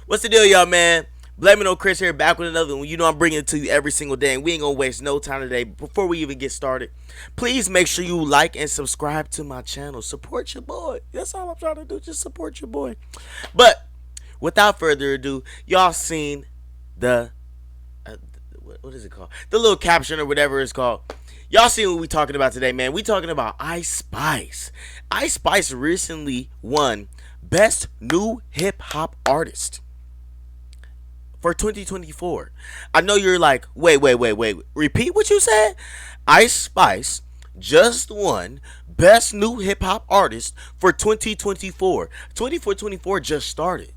What's the deal, y'all, man? Blaming on Chris here, back with another one. You know I'm bringing it to you every single day, and we ain't gonna waste no time today. Before we even get started, please make sure you like and subscribe to my channel. Support your boy. That's all I'm trying to do. Just support your boy. But without further ado, y'all seen the what is it called? The little caption or whatever it's called. Y'all see what we talking about today, man. We talking about Ice Spice. Ice Spice recently won Best New Hip Hop Artist for 2024. I know you're like, wait. Repeat what you said? Ice Spice just won Best New Hip Hop Artist for 2024. 24-24 just started.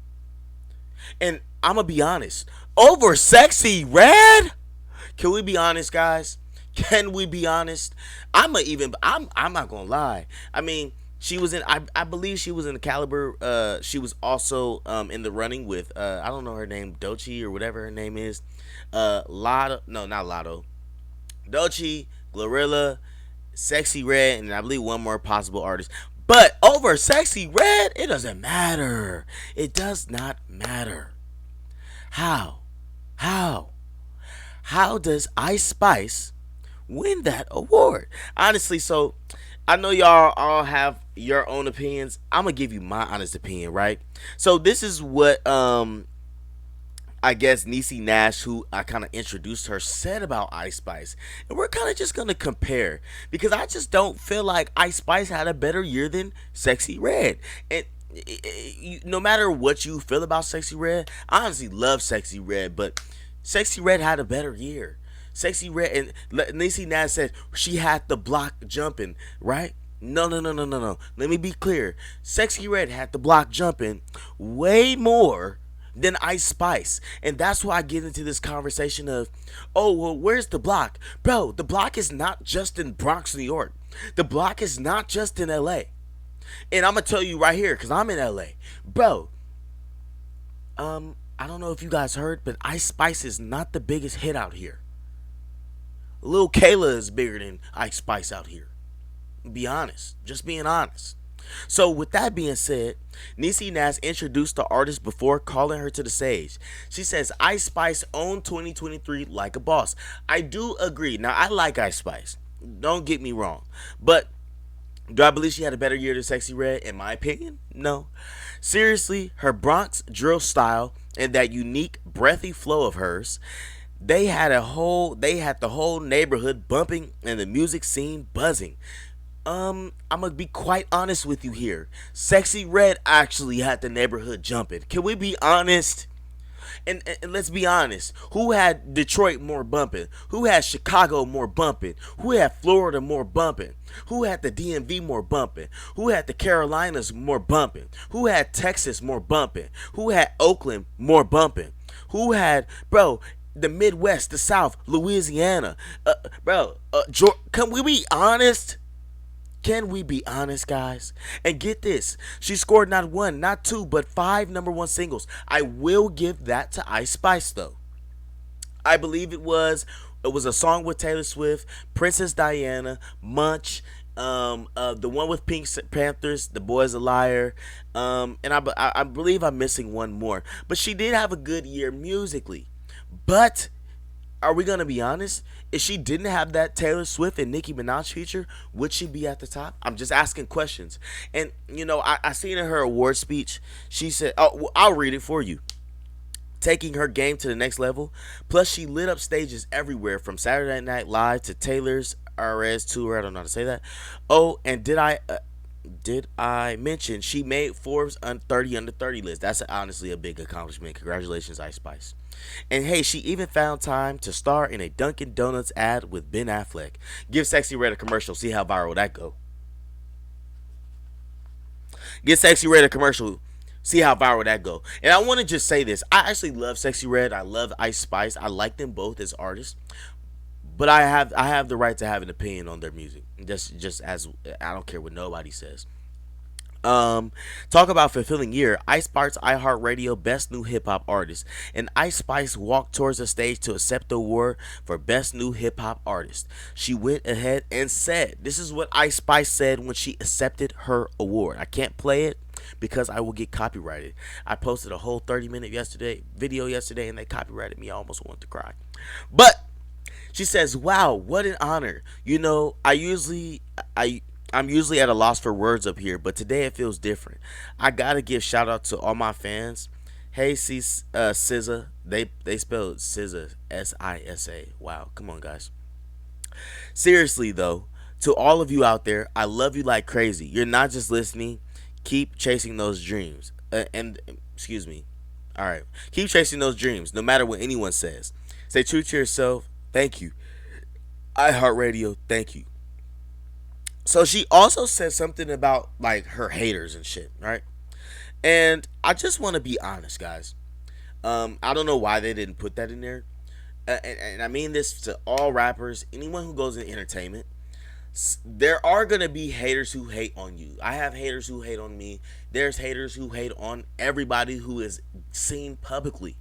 And I'm going to be honest. Over Sexy Red? Can we be honest, guys? Can we be honest? I'm not gonna lie. I mean, she was in I believe she was in the caliber. She was also in the running with I don't know her name, Dochi or whatever her name is. Lotto, no, not Lotto. Dochi, Glorilla, Sexy Red, and I believe one more possible artist. But over Sexy Red, it doesn't matter. It does not matter. How? How? How does Ice Spice win that award? Honestly, so I know y'all all have your own opinions. I'm gonna give you my honest opinion, right? So this is what I guess Niecy Nash, who I kind of introduced her, said about Ice Spice, and we're kind of just gonna compare because I just don't feel like Ice Spice had a better year than Sexy Red, and no matter what you feel about Sexy Red, I honestly love Sexy Red, but Sexy Red had a better year. Sexy Red and Niecy Nash said she had the block jumping, right? No. Let me be clear. Sexy Red had the block jumping way more than Ice Spice. And that's why I get into this conversation of, oh, well, where's the block? Bro, the block is not just in Bronx, New York. The block is not just in LA. And I'm going to tell you right here, because I'm in LA. Bro, I don't know if you guys heard, but Ice Spice is not the biggest hit out here. Lil Kayla is bigger than Ice Spice out here. Be honest. Just being honest. So with that being said, Niecy Nash introduced the artist before calling her to the stage. She says Ice Spice owned 2023 like a boss. I do agree. Now I like Ice Spice. Don't get me wrong. But do I believe she had a better year than Sexy Red? In my opinion, no. Seriously, her Bronx drill style and that unique breathy flow of hers, they had the whole neighborhood bumping and the music scene buzzing. I'm gonna be quite honest with you here. Sexy Red actually had the neighborhood jumping. Can we be honest? And let's be honest. Who had Detroit more bumping? Who had Chicago more bumping? Who had Florida more bumping? Who had the DMV more bumping? Who had the Carolinas more bumping? Who had Texas more bumping? Who had Oakland more bumping? Who had, bro, the Midwest, the South, Louisiana? Can we be honest? Can we be honest, guys? And get this. She scored not one, not two, but five number one singles. I will give that to Ice Spice, though. I believe it was a song with Taylor Swift, Princess Diana, Munch, the one with Pink Panthers, The Boy's a Liar, and I believe I'm missing one more. But she did have a good year musically. But are we gonna be honest? If she didn't have that Taylor Swift and Nicki Minaj feature, would she be at the top? I'm just asking questions. And I seen in her award speech, she said, "Oh, well, I'll read it for you." Taking her game to the next level. Plus, she lit up stages everywhere from Saturday Night Live to Taylor's RS tour. I don't know how to say that. Oh, and did I mention she made Forbes 30 under 30 list? That's honestly a big accomplishment. Congratulations, Ice Spice. And hey, she even found time to star in a Dunkin' Donuts ad with Ben Affleck. Give Sexy Red a commercial. See how viral that go. Get Sexy Red a commercial. See how viral that go. And I want to just say this. I actually love Sexy Red. I love Ice Spice. I like them both as artists. But I have the right to have an opinion on their music. Just as I don't care what nobody says. Talk about fulfilling year. Ice Spice iHeartRadio Best New Hip Hop Artist, and Ice Spice walked towards the stage to accept the award for Best New Hip Hop Artist. She went ahead and said, "This is what Ice Spice said when she accepted her award." I can't play it, because I will get copyrighted. I posted a whole 30-minute video yesterday and they copyrighted me. I almost wanted to cry. But she says, "Wow, what an honor. I'm usually at a loss for words up here, but today it feels different. I gotta give shout out to all my fans. Hey, SZA. They spelled SZA SISA. Wow, come on, guys. Seriously though, to all of you out there, I love you like crazy. You're not just listening. Keep chasing those dreams. And excuse me. All right, keep chasing those dreams, no matter what anyone says. Stay true to yourself. Thank you, iHeartRadio. Thank you." So she also said something about like her haters and shit, right? And I just want to be honest, guys. I don't know why they didn't put that in there. And I mean this to all rappers, anyone who goes in entertainment. There are gonna be haters who hate on you. I have haters who hate on me. There's haters who hate on everybody who is seen publicly.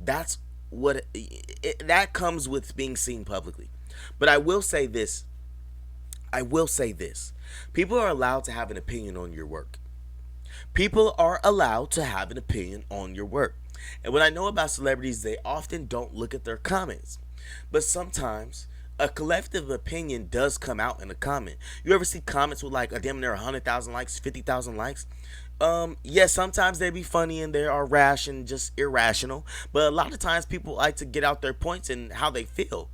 That's that comes with being seen publicly. But I will say this. I will say this. People are allowed to have an opinion on your work. People are allowed to have an opinion on your work. And what I know about celebrities, they often don't look at their comments. But sometimes a collective opinion does come out in a comment. You ever see comments with like a damn near 100,000 likes, 50,000 likes? Yes, sometimes they be funny and they are rash and just irrational. But a lot of times people like to get out their points and how they feel.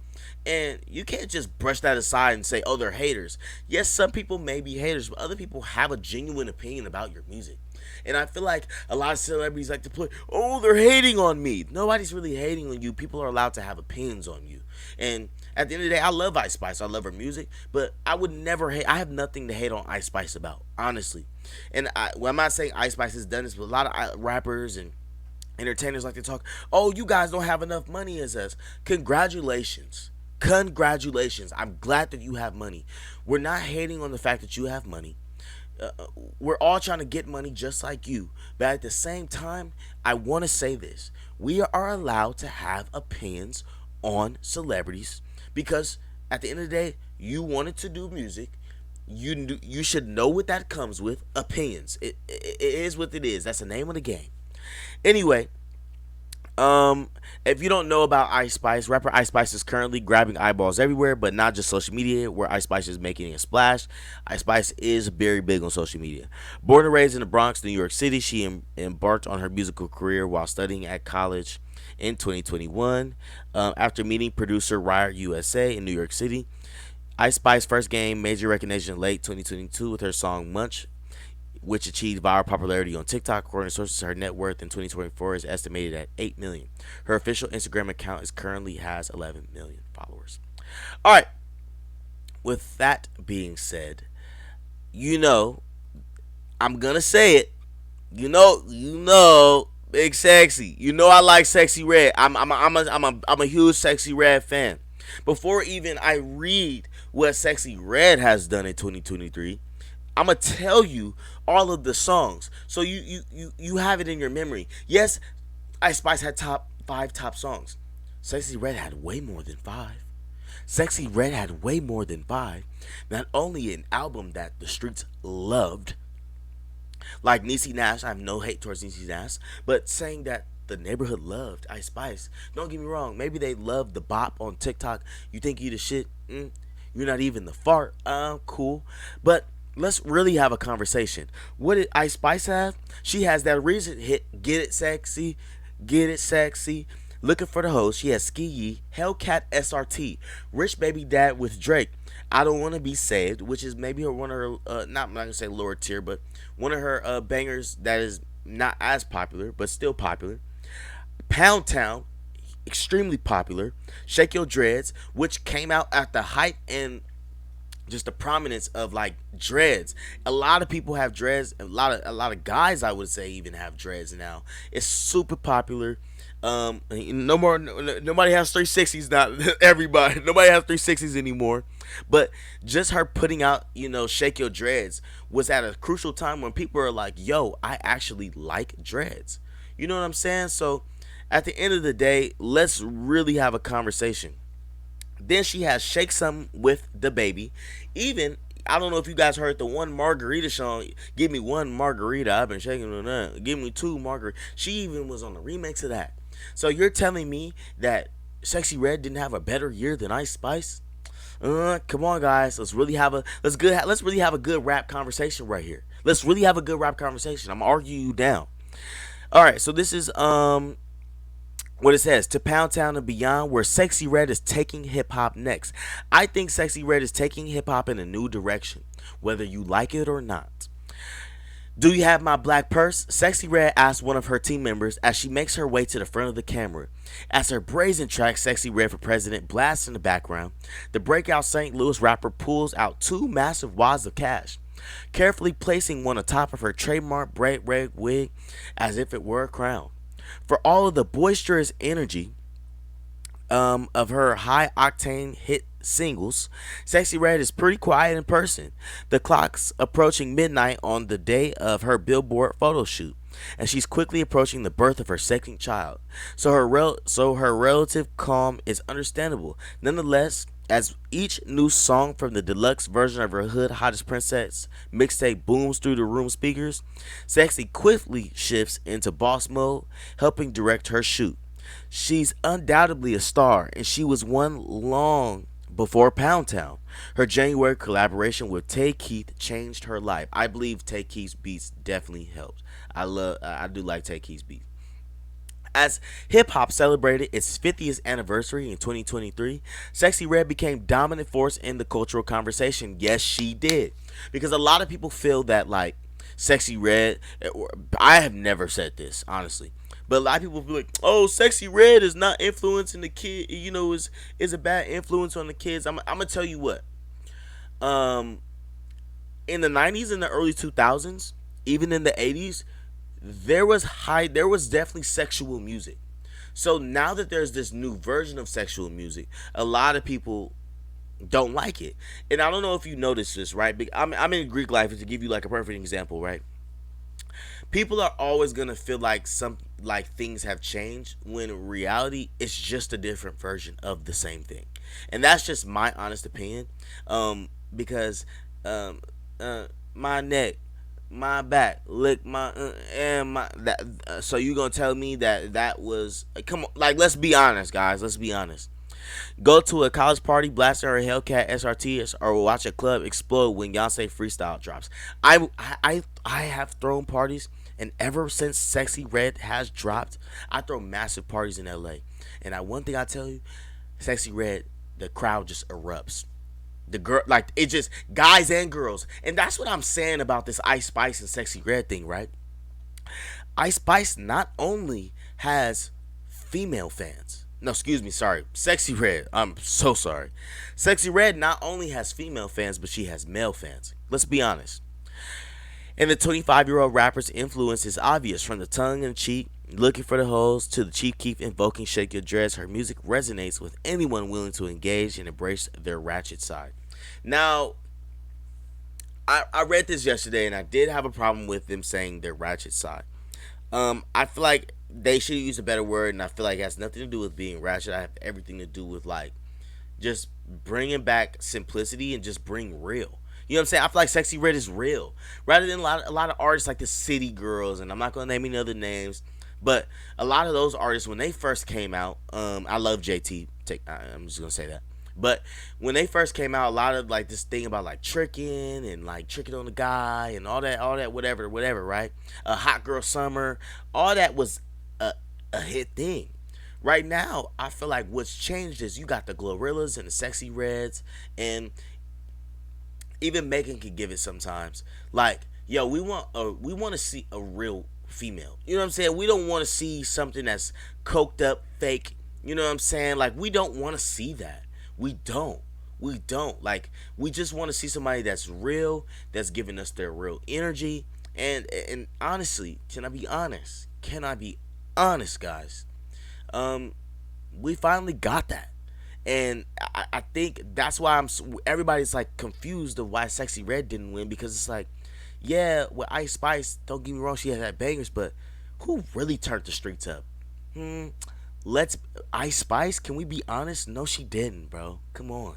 And you can't just brush that aside and say, oh, they're haters. Yes, some people may be haters, but other people have a genuine opinion about your music. And I feel like a lot of celebrities like to play, oh, they're hating on me. Nobody's really hating on you. People are allowed to have opinions on you. And at the end of the day, I love Ice Spice. I love her music, but I would never hate. I have nothing to hate on Ice Spice about, honestly. And well, I'm not saying Ice Spice has done this, but a lot of rappers and entertainers like to talk, oh, you guys don't have enough money as us. Congratulations. Congratulations. I'm glad that you have money. We're not hating on the fact that you have money. We're all trying to get money just like you. But at the same time, I want to say this. We are allowed to have opinions on celebrities because at the end of the day, you wanted to do music. You should know what that comes with. Opinions. It is what it is. That's the name of the game. Anyway, if you don't know about Ice Spice, rapper Ice Spice is currently grabbing eyeballs everywhere, but not just social media, where Ice Spice is making a splash. Ice Spice is very big on social media. Born and raised in the Bronx, New York City, she embarked on her musical career while studying at college in 2021. After meeting producer Riot USA in New York City, Ice Spice first gained major recognition late 2022 with her song Munch, which achieved viral popularity on TikTok. According to sources, her net worth in 2024 is estimated at 8 million. Her official Instagram account currently has 11 million followers. All right. With that being said, I'm gonna say it. Big Sexy. I like Sexy Red. I'm a huge Sexy Red fan. Before even I read what Sexy Red has done in 2023, I'm gonna tell you all of the songs so you have it in your memory. Yes, Ice Spice had five top songs. Sexy Red had way more than five. Sexy Red had way more than five. Not only an album that the streets loved, like Niecy Nash. I have no hate towards Niecy Nash, but saying that the neighborhood loved Ice Spice. Don't get me wrong. Maybe they loved the bop on TikTok. You think you the shit? You're not even the fart. Cool. But let's really have a conversation. What did Ice Spice have? She has that recent hit, Get It Sexy, Get It Sexy, Looking for the Hoes. She has Ski Yee, Hellcat SRT, Rich Baby Dad with Drake, I Don't Want to Be Saved, which is maybe one of her, not I'm not going to say lower tier, but one of her bangers that is not as popular, but still popular. Pound Town, extremely popular. Shake Your Dreads, which came out at the height and just the prominence of like dreads. A lot of people have dreads. A lot of guys, I would say, even have dreads now. It's super popular. No more. Nobody has 360s now. Everybody. Nobody has 360s anymore. But just her putting out, Shake Your Dreads was at a crucial time when people are like, "Yo, I actually like dreads." You know what I'm saying? So, at the end of the day, let's really have a conversation. Then she has Shake Some with the Baby. Even I don't know if you guys heard the one margarita song. Give me one margarita. I've been shaking on that. Give me two margarita. She even was on the remix of that. So you're telling me that Sexy Red didn't have a better year than Ice Spice? Come on, guys. Let's really have a good rap conversation right here. Let's really have a good rap conversation. I'm arguing you down. All right. So this is what it says to Pound Town and beyond, where Sexy Red is taking hip hop next. I think Sexy Red is taking hip hop in a new direction, whether you like it or not. Do you have my black purse? Sexy Red asks one of her team members as she makes her way to the front of the camera. As her brazen track Sexy Red for President blasts in the background, the breakout St. Louis rapper pulls out two massive wads of cash, carefully placing one atop of her trademark bright red wig as if it were a crown. For all of the boisterous energy of her high octane hit singles, Sexy Red is pretty quiet in person. The clock's approaching midnight on the day of her Billboard photo shoot, and she's quickly approaching the birth of her second child. So her relative calm is understandable. Nonetheless, as each new song from the deluxe version of her Hood Hottest Princess mixtape booms through the room speakers, Sexy quickly shifts into boss mode, helping direct her shoot. She's undoubtedly a star, and she was one long before Pound Town. Her January collaboration with Tay Keith changed her life. I believe Tay Keith's beats definitely helped. I do like Tay Keith's beats. As hip hop celebrated its 50th anniversary in 2023, Sexy Red became dominant force in the cultural conversation. Yes, she did. Because a lot of people feel that like Sexy Red, I have never said this, honestly. But a lot of people be like, "Oh, Sexy Red is not influencing the kid. Is a bad influence on the kids." I'm gonna tell you what. Um, in the '90s and the early 2000s, even in the '80s, there was definitely sexual music. So now that there's this new version of sexual music, a lot of people don't like it. And I don't know if you noticed this, right? I'm in Greek life, and to give you like a perfect example, right? People are always gonna feel like some like things have changed when in reality it's just a different version of the same thing, and that's just my honest opinion. Because um, my neck, my back, lick my and my that. So you gonna tell me that that was come on? Like, let's be honest, guys. Let's be honest. Go to a college party, blasting her Hellcat SRT, or watch a club explode when Beyonce freestyle drops. I have thrown parties, and ever since Sexy Red has dropped, I throw massive parties in LA. And one thing I tell you, Sexy Red, the crowd just erupts. The girl, like it just guys and girls, and that's what I'm saying about this Ice Spice and Sexy Red thing, right? Ice Spice not only has female fans. No, excuse me, sorry. Sexy Red. I'm so sorry. Sexy Red not only has female fans, but she has male fans. Let's be honest. And the 25-year-old rapper's influence is obvious, from the tongue in cheek, looking for the hoes, to the Chief Keef invoking Shake Your Dreads. Her music resonates with anyone willing to engage and embrace their ratchet side. Now, I read this yesterday, and I did have a problem with them saying their ratchet side. I feel like they should use a better word, and I feel like it has nothing to do with being ratchet. I have everything to do with like just bringing back simplicity and just bring real. You know what I'm saying? I feel like Sexy Red is real, rather than a lot of artists like the City Girls, and I'm not gonna name any other names, but a lot of those artists when they first came out, I love JT. I'm just gonna say that. But when they first came out, a lot of like this thing about like tricking and like tricking on the guy and all that, whatever, right? Hot Girl Summer, all that was a hit thing. Right now, I feel like what's changed is you got the Glorillaz and the Sexy Reds, and even Megan can give it sometimes. Like, yo, we want to see a real female. You know what I'm saying? We don't want to see something that's coked up, fake. You know what I'm saying? Like, we don't want to see that. We don't. We don't. Like, we just want to see somebody that's real, that's giving us their real energy. And honestly, can I be honest? Can I be honest, guys? We finally got that. And I think that's why everybody's like confused of why Sexy Red didn't win, because it's like, yeah, with Ice Spice, don't get me wrong, she had bangers, but who really turned the streets up? Let's Ice Spice. Can we be honest? No, she didn't, bro. Come on.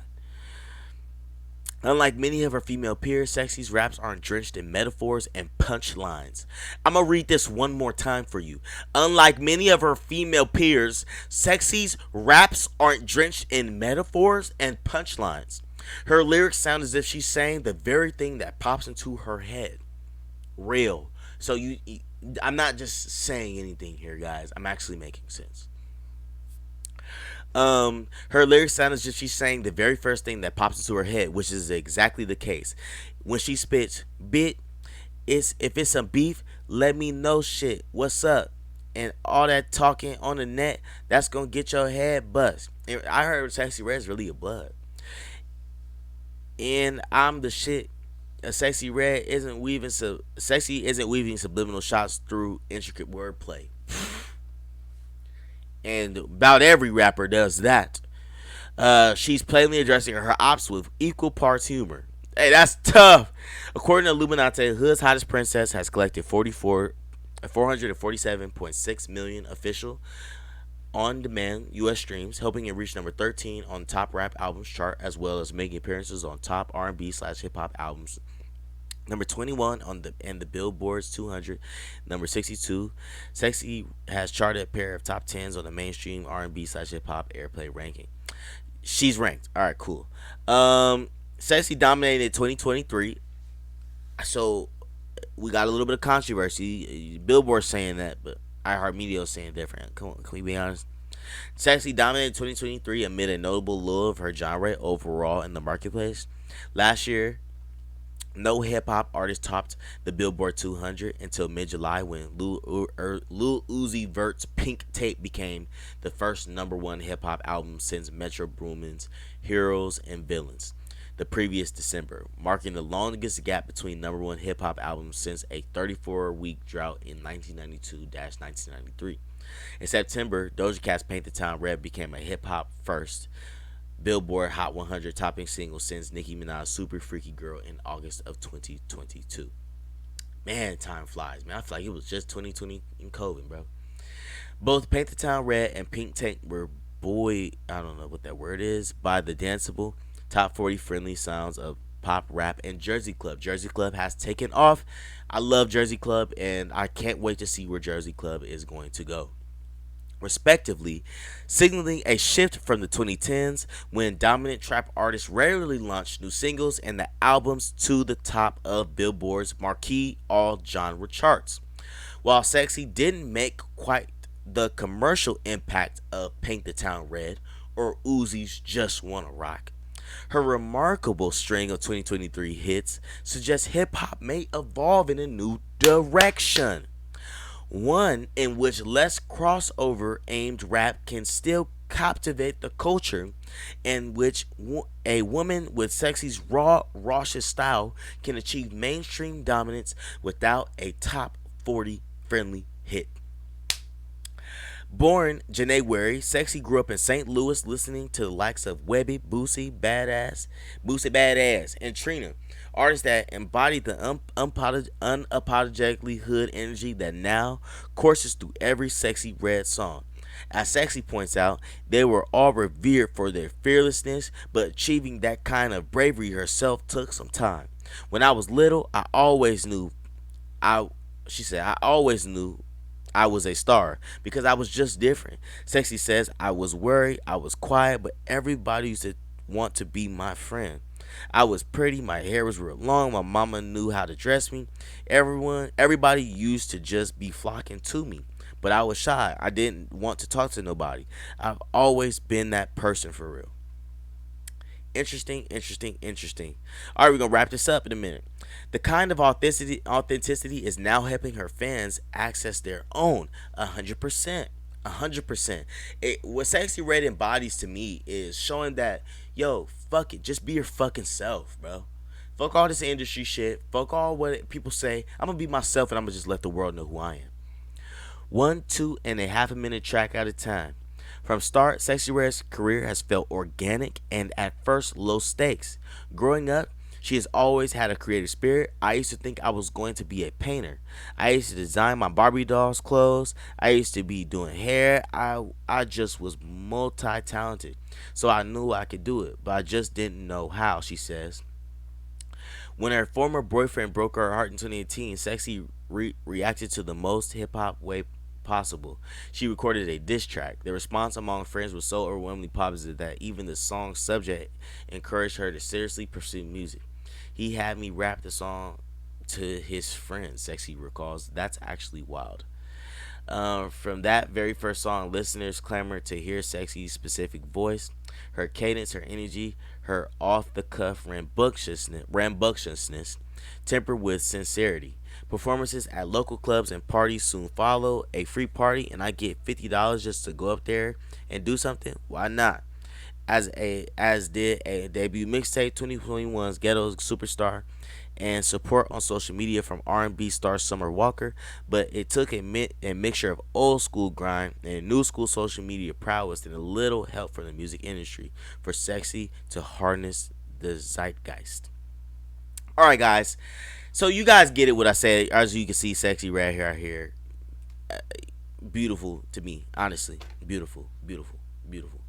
Unlike many of her female peers, Sexy's raps aren't drenched in metaphors and punchlines. I'm gonna read this one more time for you. Unlike many of her female peers, Sexy's raps aren't drenched in metaphors and punchlines. Her lyrics sound as if she's saying the very thing that pops into her head. Real. So I'm not just saying anything here, guys. I'm actually making sense. Her lyrics sound as if she's saying the very first thing that pops into her head, which is exactly the case. When she spits, "Bit, it's if it's some beef, let me know shit. What's up?" And all that talking on the net, that's gonna get your head bust. And I heard Sexy Red's really a blood, and I'm the shit. A Sexy Red isn't weaving sexy isn't weaving subliminal shots through intricate wordplay, and about every rapper does that. She's plainly addressing her ops with equal parts humor. Hey, that's tough. According to Illuminati, Hood's hottest princess has collected 447.6 million official on-demand U.S. streams, helping it reach number 13 on the top rap albums chart, as well as making appearances on top R&B slash hip hop albums. Number 21 on the Billboard's 200, number 62. Sexy has charted a pair of top tens on the mainstream R&B slash hip hop airplay ranking. She's ranked. All right, cool. Sexy dominated 2023. So we got a little bit of controversy. Billboard saying that, but iHeartMedia is saying different. Come on, can we be honest? Sexy dominated 2023 amid a notable lull of her genre overall in the marketplace. Last year, no hip hop artist topped the Billboard 200 until mid July when Lil Uzi Vert's Pink Tape became the first number one hip hop album since Metro Boomin's Heroes and Villains the previous December, marking the longest gap between number one hip hop albums since a 34-week drought in 1992-1993. In September, Doja Cat's Paint the Town Red became a hip hop first Billboard Hot 100 topping single since Nicki Minaj's Super Freaky Girl in August of 2022. Man, time flies, man. I feel like it was just 2020 in COVID, bro. Both Paint the Town Red and Pink Tank were I don't know what that word is, by the danceable, top 40 friendly sounds of pop, rap, and Jersey Club. Jersey Club has taken off. I love Jersey Club, and I can't wait to see where Jersey Club is going to go, respectively, signaling a shift from the 2010s when dominant trap artists rarely launched new singles and the albums to the top of Billboard's marquee all genre charts. While Sexy didn't make quite the commercial impact of Paint the Town Red or Uzi's Just Wanna Rock, her remarkable string of 2023 hits suggests hip hop may evolve in a new direction, one in which less crossover aimed rap can still captivate the culture, in which a woman with Sexy's raw, raucous style can achieve mainstream dominance without a top 40 friendly hit. Born January, Sexy grew up in St. Louis listening to the likes of Webby, Boosie Badass, and Trina, artists that embodied the unapologetically hood energy that now courses through every Sexy Red song. As Sexy points out, they were all revered for their fearlessness, but achieving that kind of bravery herself took some time. When I was little, I she said, I always knew I was a star because I was just different. Sexy says, I was worried, I was quiet, but everybody used to want to be my friend. I was pretty, my hair was real long, my mama knew how to dress me. Everybody used to just be flocking to me. But I was shy. I didn't want to talk to nobody. I've always been that person for real. Interesting, interesting, interesting. All right, we're gonna wrap this up in a minute. The kind of authenticity is now helping her fans access their own 100%. 100%. What Sexy Red embodies to me is showing that, yo, fuck it, just be your fucking self, bro. Fuck all this industry shit. Fuck all what people say. I'm gonna be myself and I'm gonna just let the world know who I am. One, 2.5 minute track at a time. From start, Sexy Red's career has felt organic and at first low stakes. Growing up, she has always had a creative spirit. I used to think I was going to be a painter. I used to design my Barbie dolls' clothes. I used to be doing hair. I just was multi-talented. So I knew I could do it, but I just didn't know how, she says. When her former boyfriend broke her heart in 2018, Sexy reacted to the most hip hop way possible. She recorded a diss track. The response among friends was so overwhelmingly positive that even the song's subject encouraged her to seriously pursue music. He had me rap the song to his friends, Sexy recalls. That's actually wild. From that very first song, listeners clamored to hear Sexy's specific voice, her cadence, her energy, her off the cuff rambunctiousness, tempered with sincerity. Performances at local clubs and parties soon follow. A free party, and I get $50 just to go up there and do something. Why not? As did a debut mixtape, 2021's Ghetto Superstar, and support on social media from R&B star Summer Walker. But it took a mixture of old school grind and new school social media prowess and a little help from the music industry for Sexy to harness the zeitgeist. All right, guys. So you guys get it what I said. As you can see, Sexy right here, beautiful to me, honestly, beautiful, beautiful, beautiful.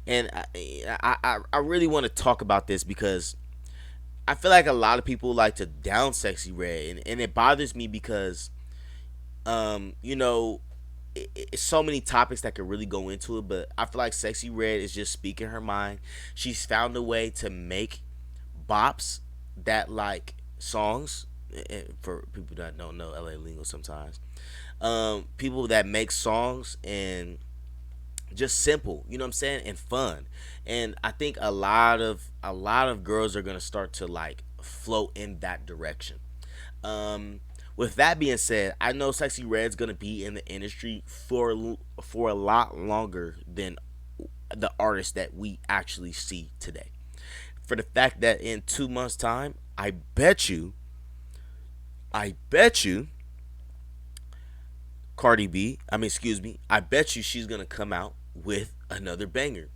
And I really want to talk about this because I feel like a lot of people like to down Sexy Red, and it bothers me because, you know, it's so many topics that could really go into it, but I feel like Sexy Red is just speaking her mind. She's found a way to make bops that like songs. For people that don't know LA lingo sometimes, people that make songs and just simple, you know what I'm saying, and fun. And I think a lot of girls are gonna start to like float in that direction. With that being said, I know Sexy Red's gonna be in the industry for a lot longer than the artists that we actually see today. For the fact that in 2 months' time, I bet you, Cardi B, I mean, excuse me, I bet you she's gonna come out with another banger.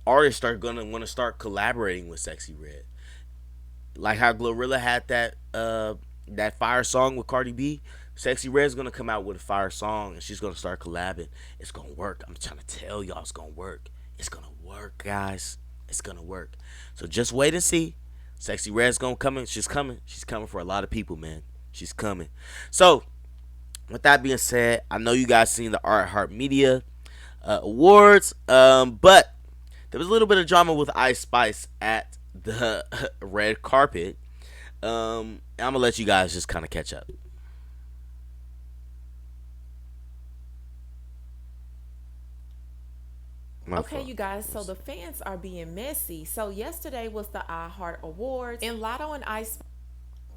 Artists are gonna want to start collaborating with Sexy Red, like how Glorilla had that fire song with Cardi B. Sexy Red's gonna come out with a fire song, and she's gonna start collabing. It's gonna work. I'm trying to tell y'all, it's gonna work. It's gonna work, guys. It's gonna work. So just wait and see. Sexy Red's gonna come in. She's coming. She's coming for a lot of people, man. She's coming. So with that being said, I know you guys seen the Art Heart Media Awards, but there was a little bit of drama with Ice Spice at the red carpet. I'm gonna let you guys just kind of catch up. My Okay, fault. you guys, so the fans are being messy. So yesterday was the iHeart Awards, and Lotto and Ice.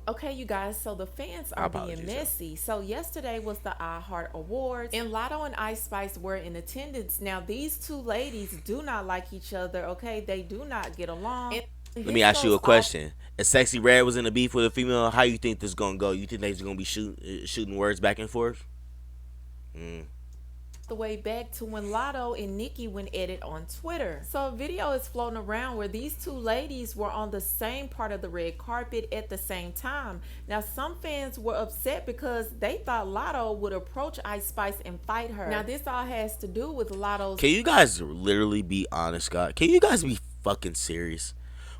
Okay, you guys, so the fans My are being apologies, y'all. messy. So yesterday was the iHeart Awards, and Lotto and Ice Spice were in attendance. Now these two ladies do not like each other. Okay, they do not get along. And Let me this ask you goes a off question. If Sexy Red was in a beef with a female, how you think this gonna go? You think they's gonna be shooting words back and forth? Mm. the way back to when Lotto and Nikki went at it on Twitter. So a video is floating around where these two ladies were on the same part of the red carpet at the same time. Now some fans were upset because they thought Lotto would approach Ice Spice and fight her. Now this all has to do with Lotto's. Can you guys literally be honest, God? Can you guys be fucking serious?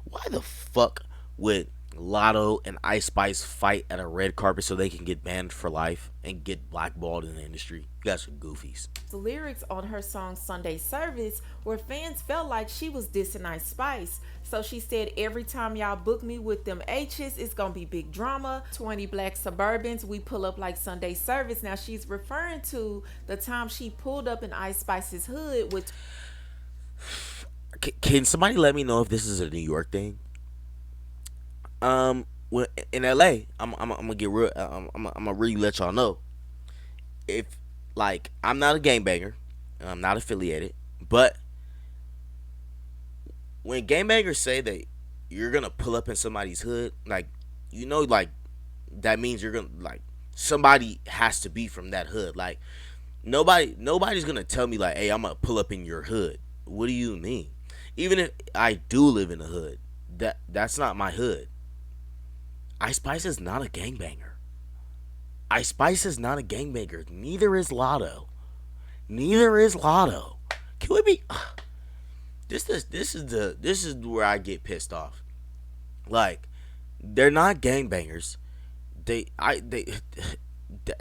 Why the fuck would Lotto and Ice Spice fight at a red carpet so they can get banned for life and get blackballed in the industry? You guys are goofies. Lyrics on her song Sunday Service where fans felt like she was dissing Ice Spice. So she said, every time y'all book me with them H's, it's gonna be big drama. 20 black Suburbans, we pull up like Sunday Service. Now she's referring to the time she pulled up in Ice Spice's hood with. Can somebody let me know if this is a New York thing? When in LA, I'm gonna get real. I'm gonna really let y'all know. If like I'm not a gangbanger, and I'm not affiliated, but when gangbangers say that you're gonna pull up in somebody's hood, like like that means you're gonna like somebody has to be from that hood. Like nobody's gonna tell me like, hey, I'm gonna pull up in your hood. What do you mean? Even if I do live in the hood, that's not my hood. Ice Spice is not a gangbanger. Ice Spice is not a gangbanger. Neither is Lotto. Neither is Lotto. Can we be? This is where I get pissed off. Like They're not gangbangers. They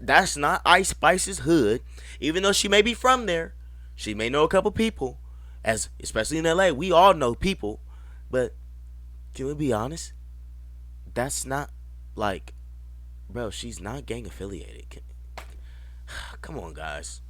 that's not Ice Spice's hood. Even though she may be from there, she may know a couple people. As especially in LA, we all know people. But can we be honest? That's not like, bro. She's not gang affiliated. Come on, guys.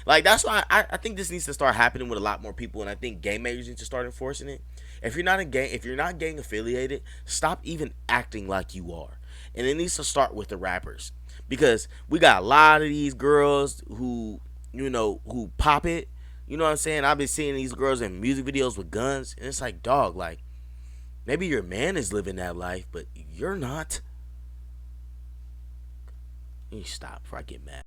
Like that's why I think this needs to start happening with a lot more people, and I think gang makers need to start enforcing it. If you're not gang affiliated, stop even acting like you are, and it needs to start with the rappers because we got a lot of these girls who who pop it. You know what I'm saying? I've been seeing these girls in music videos with guns, and it's like, dog, like maybe your man is living that life, but you're not. You stop before I get mad.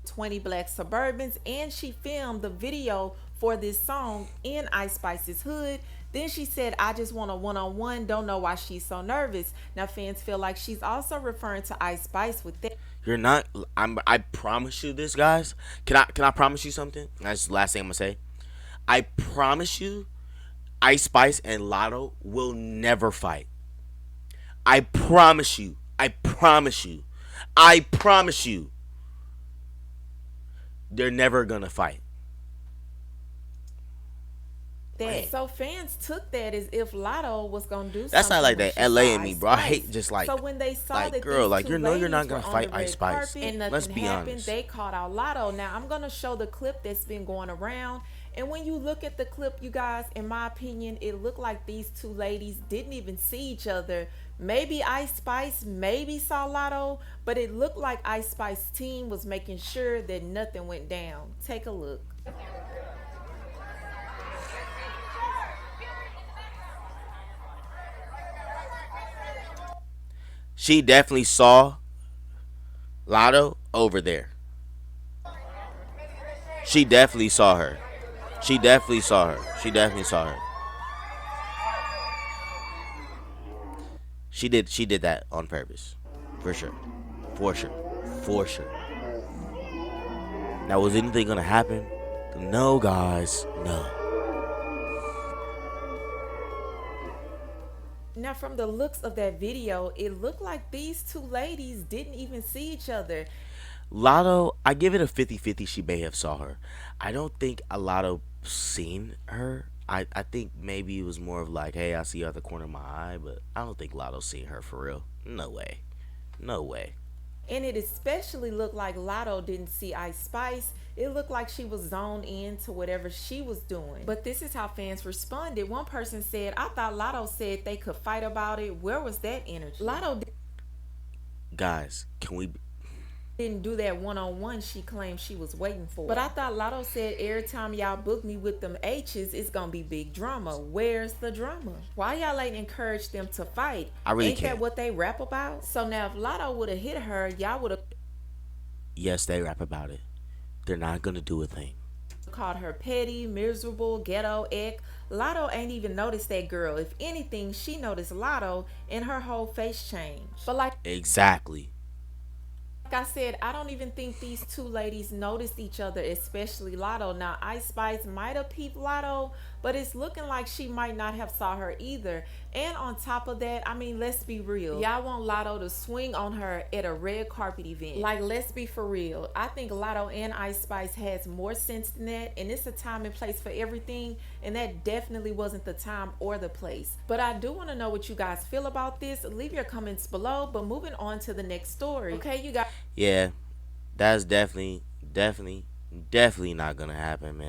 20 Black Suburbans, and she filmed the video for this song in Ice Spice's hood. Then she said, I just want a one-on-one, don't know why she's so nervous. Now fans feel like she's also referring to Ice Spice with that. You're not. I promise you this, guys. Can I promise you something? That's the last thing I'm gonna say. I promise you, Ice Spice and Lotto will never fight. I promise you. I promise you. I promise you. They're never gonna fight. So fans took that as if Lotto was gonna do something. That's not like when that she LA saw and me, Ice bro. I Spice. hate just like So when they saw like that girl, these like two you know you're not ladies gonna were on fight the Ice red Spice. carpet and Let's nothing be happened, honest. they called out Lotto. Now I'm gonna show the clip that's been going around. And when you look at the clip, you guys, in my opinion, it looked like these two ladies didn't even see each other. Maybe Ice Spice maybe saw Lotto, but it looked like Ice Spice team was making sure that nothing went down. Take a look. She definitely saw Lotto over there. She definitely saw her. She definitely saw her. She definitely saw her. She did that on purpose. For sure. For sure. For sure. Now was anything gonna happen? No, guys. No. Now, from the looks of that video, it looked like these two ladies didn't even see each other. Lotto, I give it a 50-50 she may have saw her. I don't think a Lotto seen her. I think maybe it was more of like, hey, I see you at the corner of my eye, but I don't think Lotto seen her for real. No way. No way. And it especially looked like Lotto didn't see Ice Spice. It looked like she was zoned in to whatever she was doing. But this is how fans responded. One person said, I thought Lotto said they could fight about it. Where was that energy? Lotto Guys, can we didn't do that one-on-one she claimed she was waiting for. But I thought Lotto said every time y'all book me with them H's, it's gonna be big drama. Where's the drama? Why y'all ain't encourage them to fight? I really ain't can't. that what they rap about? So now if Lotto would have hit her, y'all would have Yes, they rap about it. They're not gonna do a thing. called her petty, miserable, ghetto, ick. Lotto ain't even noticed that girl. If anything, she noticed Lotto and her whole face changed. But Exactly. like I said, I don't even think these two ladies noticed each other, especially Lotto. Now, Ice Spice might have peeped Lotto, but it's looking like she might not have saw her either. And on top of that, I mean, let's be real. Y'all want Lotto to swing on her at a red carpet event. Like, let's be for real. I think Lotto and Ice Spice has more sense than that, and it's a time and place for everything, and that definitely wasn't the time or the place. But I do want to know what you guys feel about this. Leave your comments below, but moving on to the next story. Okay, you guys. Yeah, that's definitely not gonna happen, man.